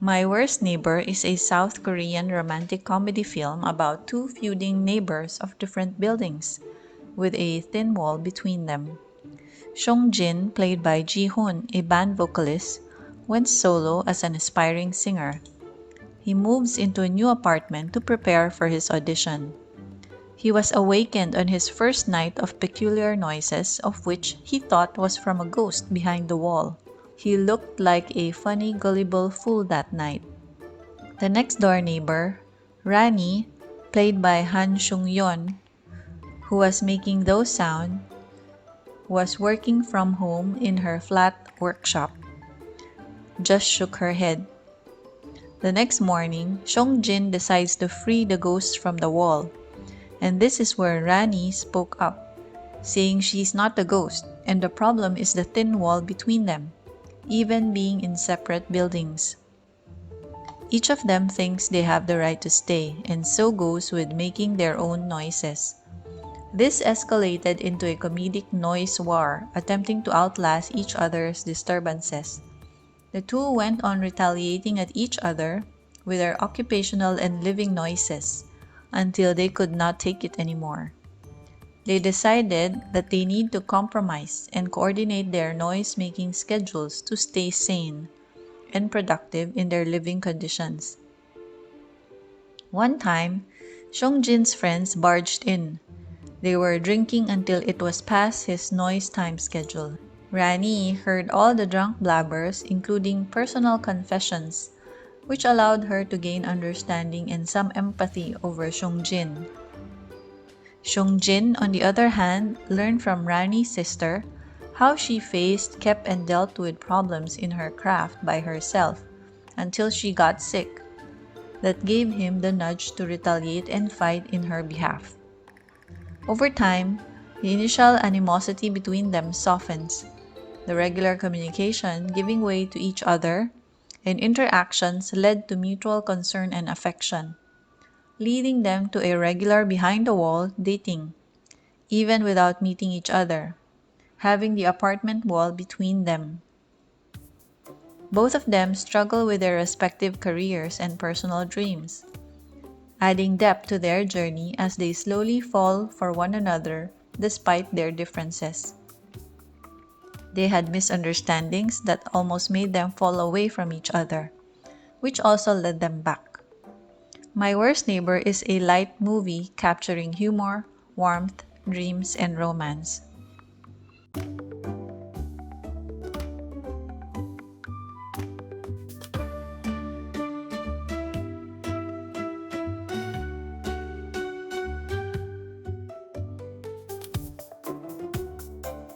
My Worst Neighbor is a South Korean romantic comedy film about two feuding neighbors of different buildings, with a thin wall between them. Song Jin, played by Ji-hoon, a band vocalist, went solo as an aspiring singer. He moves into a new apartment to prepare for his audition. He was awakened on his first night of peculiar noises, of which he thought was from a ghost behind the wall. He looked like a funny, gullible fool that night. The next door neighbor, Rani, played by hanseungyun, who was making those sounds, was working from home in her flat workshop, just shook her head. The next morning, Jin decides to free the ghost from the wall, and this is where Rani spoke up, saying she's not the ghost, and the problem is the thin wall between them, even being in separate buildings. Each of them thinks they have the right to stay, and so goes with making their own noises. This escalated into a comedic noise war, attempting to outlast each other's disturbances. The two went on retaliating at each other with their occupational and living noises until they could not take it anymore. They decided that they need to compromise and coordinate their noise-making schedules to stay sane and productive in their living conditions. One time, Jin's friends barged in. They were drinking until it was past his noise time schedule. Rani heard all the drunk blabbers, including personal confessions, which allowed her to gain understanding and some empathy over Jin. Jin, on the other hand, learned from Rani's sister how she faced, kept, and dealt with problems in her craft by herself until she got sick. That gave him the nudge to retaliate and fight in her behalf. Over time, the initial animosity between them softens, the regular communication giving way to each other, and interactions led to mutual concern and affection, leading them to a regular behind-the-wall dating, even without meeting each other, having the apartment wall between them. Both of them struggle with their respective careers and personal dreams, adding depth to their journey as they slowly fall for one another despite their differences. They had misunderstandings that almost made them fall away from each other, which also led them back. My Worst Neighbor is a light movie capturing humor, warmth, dreams, and romance.